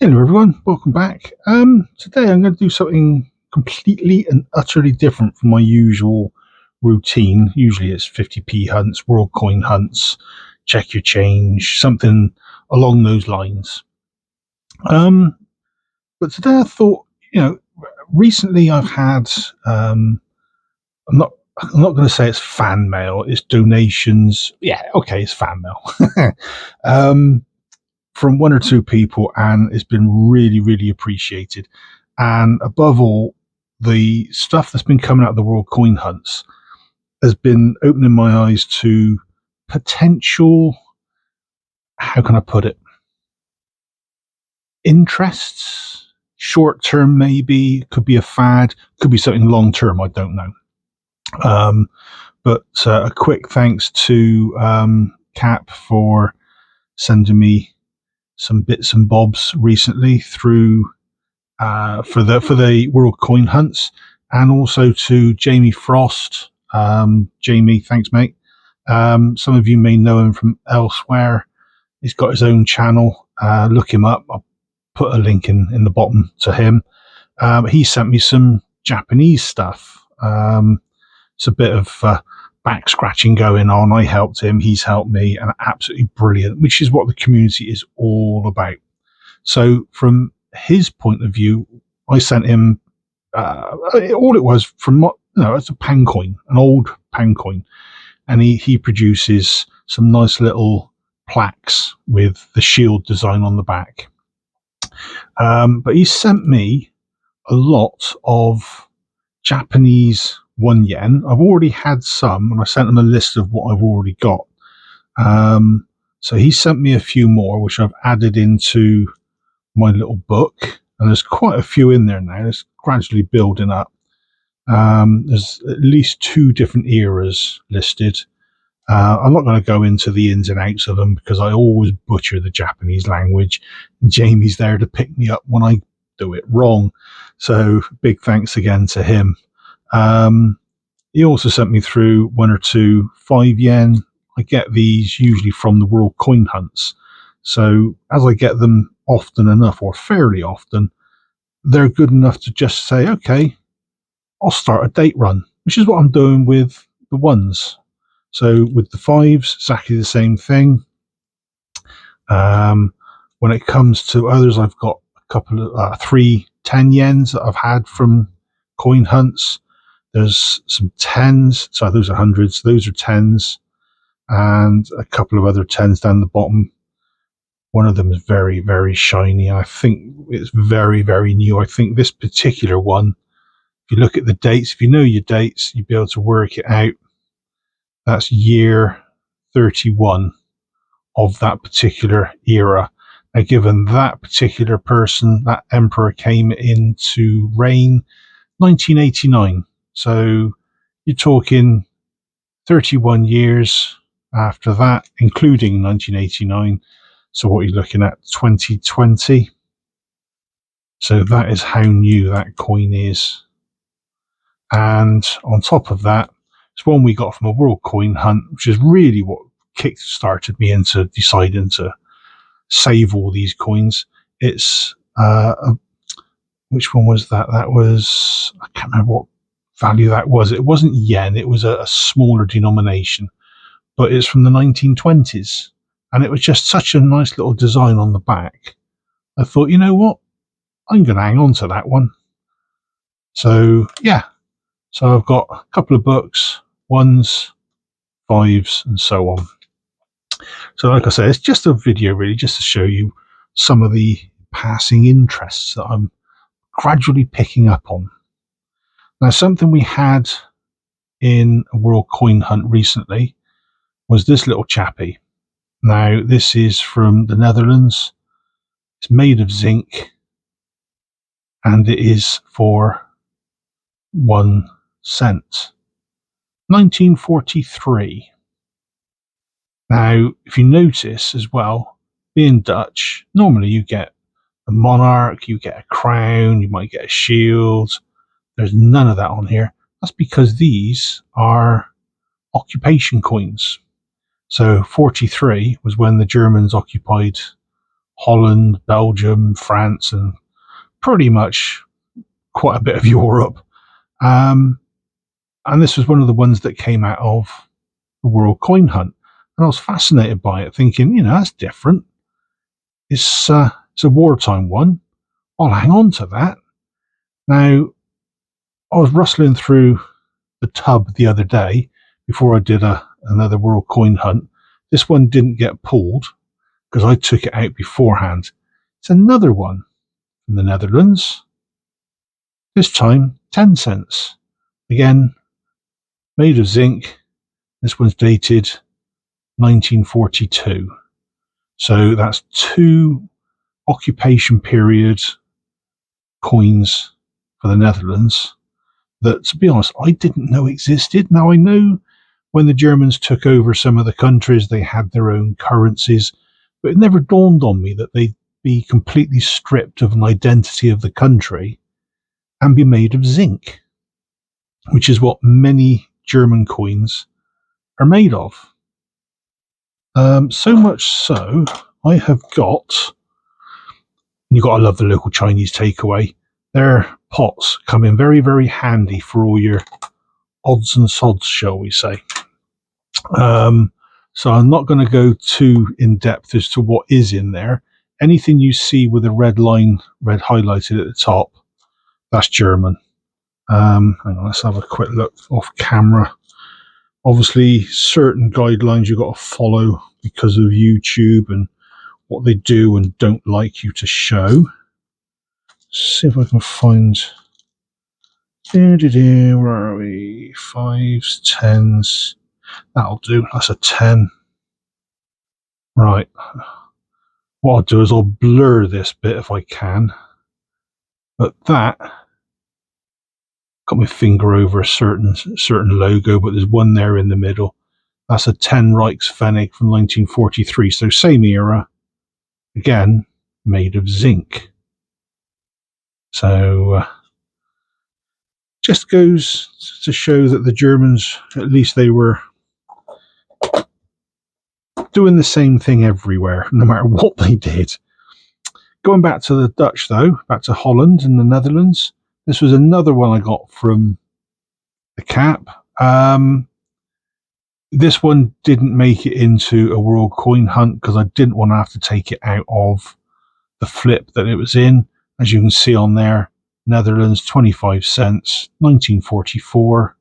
Hello everyone, welcome back. Today I'm going to do something completely and utterly different from my usual routine. Usually it's 50p hunts, world coin hunts, check your change, something along those lines. But today I thought, recently I've had, I'm not, I'm not going to say it's fan mail, it's donations. Yeah, okay, it's fan mail. um, from one or two people, and it's been really, really appreciated. And above all, the stuff that's been coming out of the World Coin Hunts has been opening my eyes to potential, how can I put it, interests. Short term, maybe, could be a fad, could be something long term, I don't know. But a quick thanks to Cap for sending me some bits and bobs recently through for the World Coin Hunts, and also to Jamie Frost. Jamie, thanks, mate. Some of you may know him from elsewhere. He's got his own channel. Look him up. I'll put a link in the bottom to him. He sent me some Japanese stuff. It's a bit of back scratching going on. I helped him. He's helped me, and absolutely brilliant, which is what the community is all about. So from his point of view, I sent him all it was from it's a pound coin, an old pound coin, and he produces some nice little plaques with the shield design on the back. But he sent me a lot of Japanese 1 yen. I've already had some, and I sent him a list of what I've already got. So he sent me a few more, which I've added into my little book, and there's quite a few in there now. It's gradually building up. There's at least 2 different eras listed. I'm not going to go into the ins and outs of them because I always butcher the Japanese language. Jamie's there to pick me up when I do it wrong. So big thanks again to him. He also sent me through 1 or 2 5 yen. I get these usually from the World Coin Hunts. So as I get them often enough, or fairly often, they're good enough to just say, okay, I'll start a date run, which is what I'm doing with the ones. So with the 5s, exactly the same thing. When it comes to others, I've got a couple of 3 10 yens that I've had from coin hunts. There's some 10s, so those are hundreds, those are 10s, and a couple of other 10s down the bottom. One of them is very, very shiny. I think it's very, very new. I think this particular one, if you look at the dates, if you know your dates, you'll be able to work it out. That's year 31 of that particular era. Now, given that particular person, that emperor came into reign 1989. So you're talking 31 years after that, including 1989. So what you're looking at, 2020. So that is how new that coin is. And on top of that, it's one we got from a World Coin Hunt, which is really what kick-started me into deciding to save all these coins. It's which one was that? That was, I can't remember what value that was. It wasn't yen, it was a smaller denomination, but it's from the 1920s. And it was just such a nice little design on the back. I thought, you know what? I'm going to hang on to that one. So, yeah. So I've got a couple of books, 1s, 5s, and so on. So like I say, it's just a video really, just to show you some of the passing interests that I'm gradually picking up on. Now, something we had in a World Coin Hunt recently was this little chappie. Now, this is from the Netherlands. It's made of zinc, and it is for 1 cent. 1943. Now, if you notice as well, being Dutch, normally you get a monarch, you get a crown, you might get a shield. There's none of that on here. That's because these are occupation coins. So 43 was when the Germans occupied Holland, Belgium, France, and pretty much quite a bit of Europe. And this was one of the ones that came out of the World Coin Hunt. And I was fascinated by it, thinking, that's different. It's a wartime one. I'll hang on to that. Now, I was rustling through the tub the other day before I did another World Coin Hunt. This one didn't get pulled because I took it out beforehand. It's another one from the Netherlands. This time, 10 cents. Again, made of zinc. This one's dated 1942. So that's 2 occupation period coins for the Netherlands that, to be honest, I didn't know existed. Now, I know when the Germans took over some of the countries, they had their own currencies, but it never dawned on me that they'd be completely stripped of an identity of the country and be made of zinc, which is what many German coins are made of. So much so, I have got, and you've got to love the local Chinese takeaway, their pots come in very, very handy for all your odds and sods, shall we say. So I'm not going to go too in depth as to what is in there. Anything you see with a red line, red highlighted at the top, that's German. Hang on, let's have a quick look off camera. Obviously, certain guidelines you've got to follow because of YouTube and what they do and don't like you to show. Let's see if I can find. Where are we? 5s, 10s. That'll do. That's a 10. Right. What I'll do is I'll blur this bit if I can. But that, got my finger over a certain logo, but there's one there in the middle. That's a 10 Reichspfennig from 1943. So same era. Again, made of zinc. So just goes to show that the Germans, at least they were doing the same thing everywhere, no matter what they did. Going back to the Dutch, though, back to Holland and the Netherlands, this was another one I got from the cap. This one didn't make it into a World Coin Hunt because I didn't want to have to take it out of the flip that it was in. As you can see on there, Netherlands, 25 cents, 1944,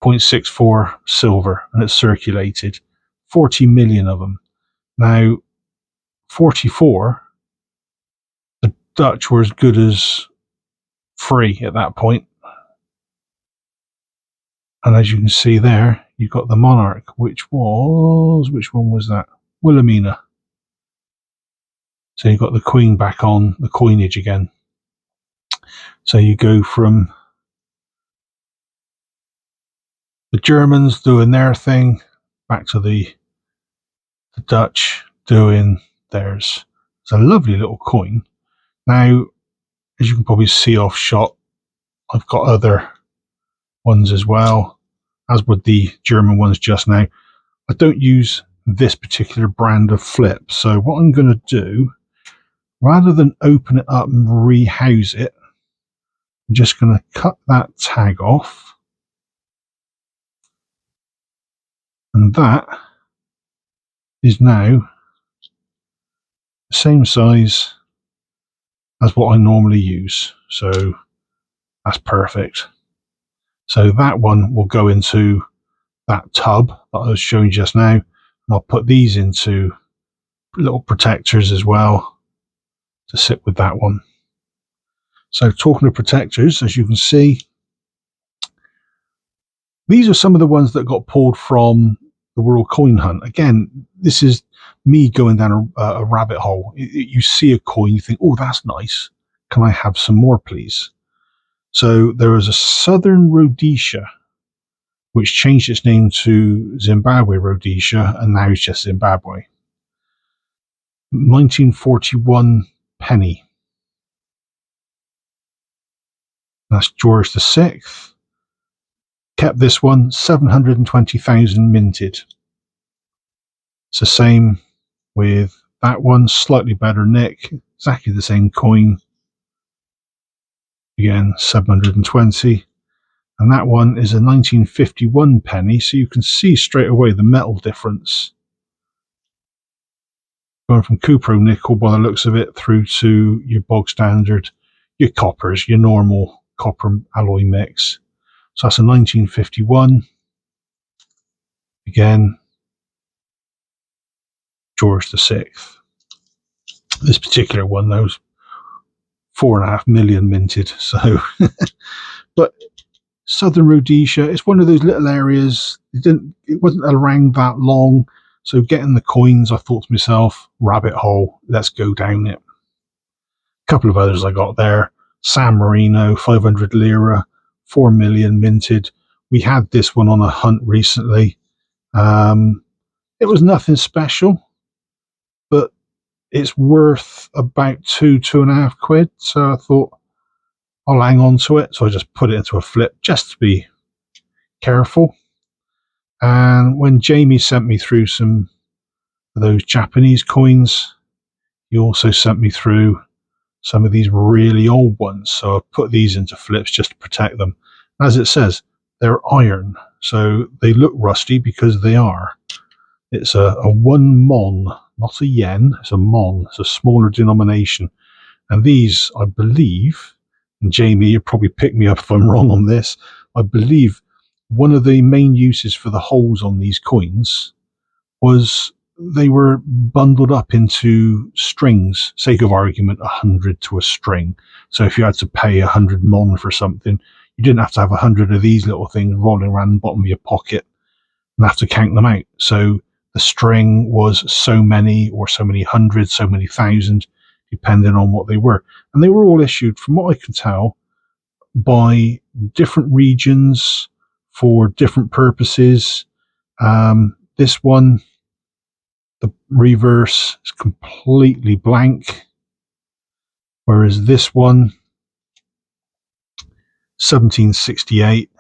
0.64 silver, and it's circulated. 40 million of them. Now, 44, the Dutch were as good as free at that point. And as you can see there, you've got the Monarch, which one was that? Wilhelmina. So you've got the Queen back on the coinage again. So you go from the Germans doing their thing back to the Dutch doing theirs. It's a lovely little coin. Now, as you can probably see off shot, I've got other ones as well, as would the German ones just now. I don't use this particular brand of flip, so what I'm going to do, rather than open it up and rehouse it, I'm just going to cut that tag off, and that is now the same size as what I normally use, so that's perfect. So that one will go into that tub that I was showing just now, and I'll put these into little protectors as well to sit with that one. So talking of protectors, as you can see, these are some of the ones that got pulled from the World Coin Hunt. Again, this is me going down a rabbit hole. You see a coin, you think, oh, that's nice. Can I have some more, please? So there was a Southern Rhodesia, which changed its name to Zimbabwe Rhodesia, and now it's just Zimbabwe. 1941 penny. That's George VI. Kept this one, 720,000 minted. It's the same with That one, slightly better nick, exactly the same coin. Again, 720. And that one is a 1951 penny, so you can see straight away the metal difference. Going from cupro nickel by the looks of it through to your bog standard, your coppers, your normal copper alloy mix. So that's a 1951. Again, George VI. This particular one, though, was 4.5 million minted. So, but Southern Rhodesia, it's one of those little areas. It wasn't around that long. So getting the coins, I thought to myself, rabbit hole, let's go down it. A couple of others I got there. San Marino, 500 lira, 4 million minted. We had this one on a hunt recently. It was nothing special, but it's worth about £2.5. So I thought I'll hang on to it. So I just put it into a flip just to be careful. And when Jamie sent me through some of those Japanese coins, he also sent me through some of these really old ones. So I put these into flips just to protect them. As it says, they're iron. So they look rusty because they are. It's a 1 mon, not a yen. It's a mon. It's a smaller denomination. And these, I believe, and Jamie, you probably pick me up if I'm wrong on this, I believe one of the main uses for the holes on these coins was they were bundled up into strings, sake of argument, 100 to a string. So if you had to pay 100 mon for something, you didn't have to have 100 of these little things rolling around the bottom of your pocket and have to count them out. So the string was so many or so many hundreds, so many thousand, depending on what they were. And they were all issued, from what I can tell, by different regions for different purposes. This one, the reverse is completely blank, whereas this one, 1768,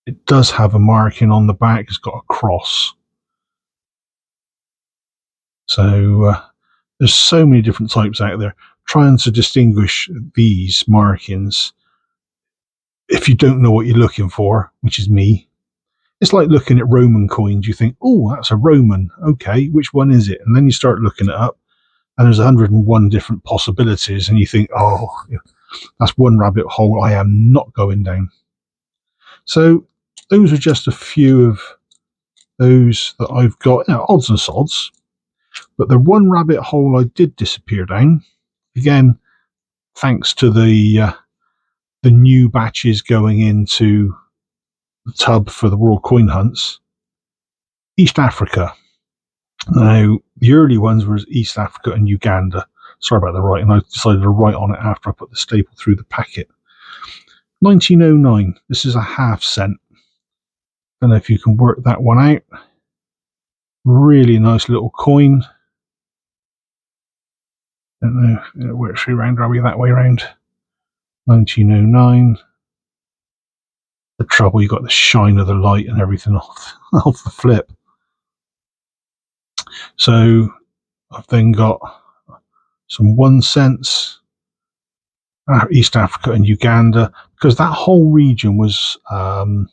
it does have a marking on the back. It's got a cross. So there's so many different types out there. Trying to distinguish these markings, if you don't know what you're looking for, which is me, it's like looking at Roman coins. You think, oh, that's a Roman. Okay, which one is it? And then you start looking it up, and there's 101 different possibilities, and you think, oh, that's one rabbit hole I am not going down. So those are just a few of those that I've got, odds and sods. But the one rabbit hole I did disappear down, again, thanks to the new batches going into the tub for the World Coin Hunts, East Africa. Now, the early ones were East Africa and Uganda. Sorry about the writing. I decided to write on it after I put the staple through the packet. 1909. This is a half cent. Don't know if you can work that one out. Really nice little coin. Don't know if it works through round. Are we that way round? 1909. The trouble, you got the shine of the light and everything off the flip. So I've then got some 1 cents, East Africa and Uganda, because that whole region was, don't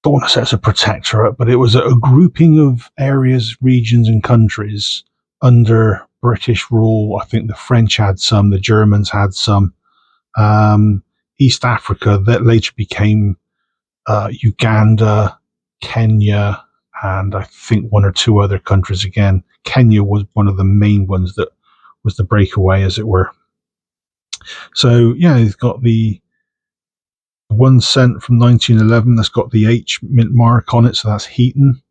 want to say it's a protectorate, but it was a grouping of areas, regions and countries under British rule. I think the French had some, the Germans had some. East Africa, that later became Uganda, Kenya, and I think 1 or 2 other countries again. Kenya was one of the main ones that was the breakaway, as it were. So, yeah, he's got the 1 cent from 1911 that's got the H mint mark on it, so that's Heaton.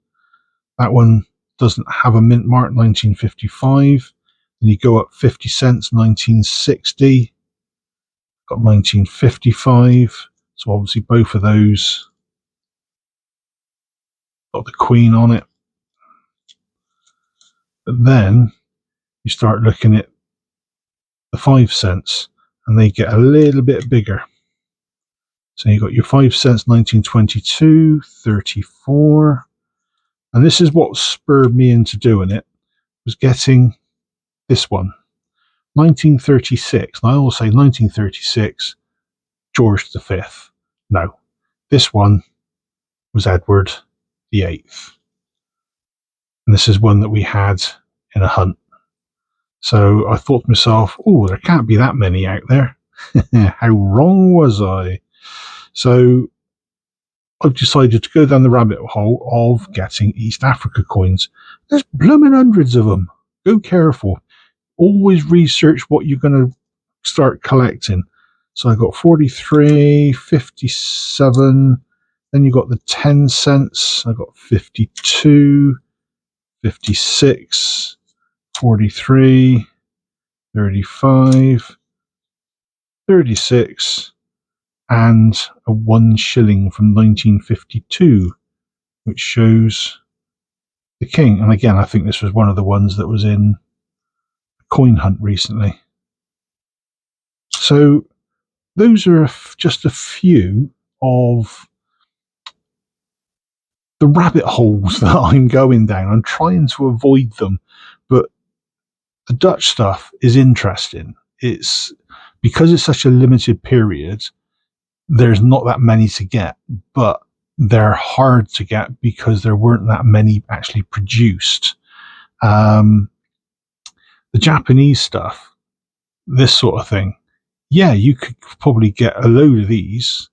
That one doesn't have a mint mark, 1955. Then you go up 50 cents, 1960. Got 1955. So obviously both of those got the Queen on it. But then you start looking at the 5 cents, and they get a little bit bigger. So you got your 5 cents, 1922, 34. And this is what spurred me into doing it, was getting this one, 1936. And I always say 1936, George V. No, this one was Edward VIII. And this is one that we had in a hunt. So I thought to myself, oh, there can't be that many out there. How wrong was I? So I've decided to go down the rabbit hole of getting East Africa coins. There's blooming hundreds of them. Go careful. Always research what you're going to start collecting. So I got 43, 57. Then you got the 10 cents. I got 52, 56, 43, 35, 36, and a 1 shilling from 1952, which shows the king. And again, I think this was one of the ones that was in a coin hunt recently. So those are just a few of the rabbit holes that I'm going down. I'm trying to avoid them, but the Dutch stuff is interesting. It's because it's such a limited period, there's not that many to get, but they're hard to get because there weren't that many actually produced. The Japanese stuff, this sort of thing, yeah, you could probably get a load of these,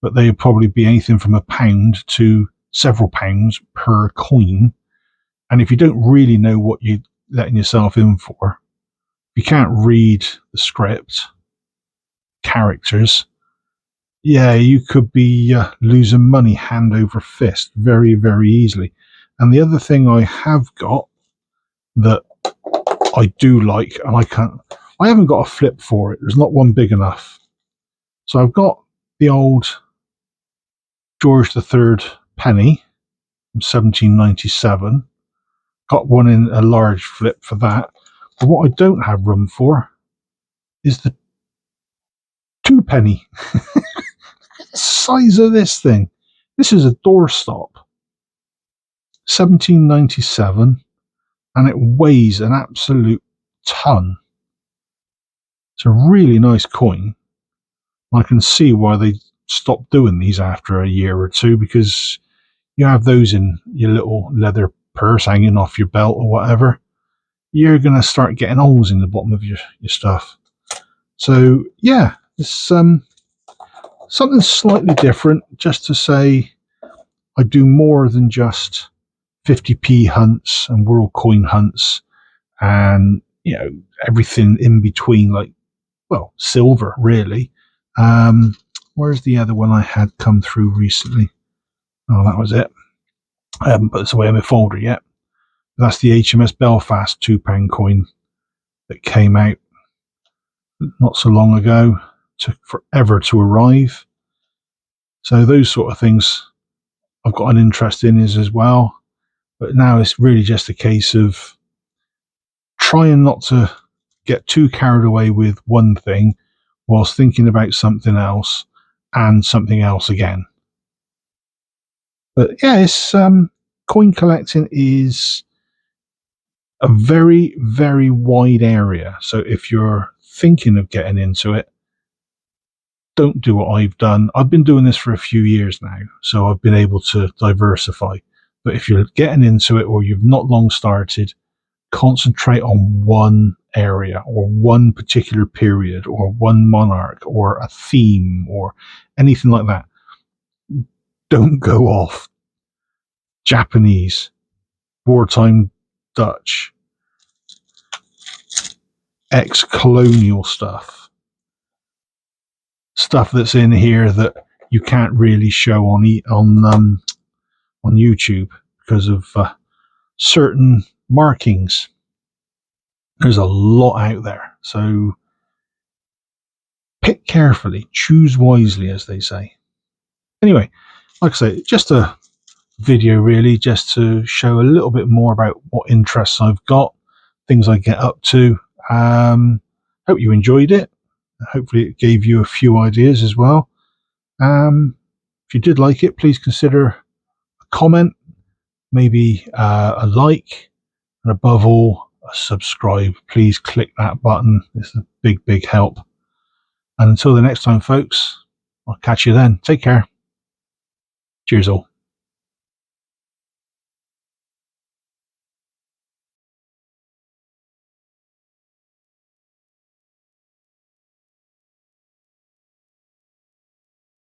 but they would probably be anything from £1 to several pounds per coin. And if you don't really know what you're letting yourself in for, you can't read the script, characters, yeah, you could be losing money hand over fist very, very easily. And the other thing I have got that I do like, and I haven't got a flip for it. There's not one big enough. So I've got the old George III penny from 1797. Got one in a large flip for that. But what I don't have room for is the 2 penny. The size of this thing. This is a doorstop. 1797, and it weighs an absolute ton. It's a really nice coin. I can see why they stopped doing these after a year or two, because you have those in your little leather purse hanging off your belt or whatever. You're going to start getting holes in the bottom of your stuff. So, yeah, it's something slightly different, just to say I do more than just 50p hunts and world coin hunts and everything in between, like, well, silver really. Where's the other one I had come through recently? Oh, that was it. I haven't put this away in my folder yet. That's the HMS Belfast £2 coin that came out not so long ago. Took forever to arrive. So those sort of things I've got an interest in as well. But now it's really just a case of trying not to get too carried away with one thing whilst thinking about something else and something else again. But yeah, it's coin collecting is a very, very wide area. So if you're thinking of getting into it, don't do what I've done. I've been doing this for a few years now, so I've been able to diversify. But if you're getting into it or you've not long started, concentrate on one area or one particular period or one monarch or a theme or anything like that. Don't go off Japanese, wartime Dutch, ex-colonial stuff that's in here that you can't really show on YouTube because of certain markings. There's a lot out there, so pick carefully, choose wisely, as they say. Anyway, like I say, just a video really, just to show a little bit more about what interests I've got, things I get up to. Hope you enjoyed it. Hopefully it gave you a few ideas as well. If you did like it, please consider a comment, maybe a like, and above all, a subscribe. Please click that button. It's a big help. And until the next time, folks, I'll catch you then. Take care. Cheers all.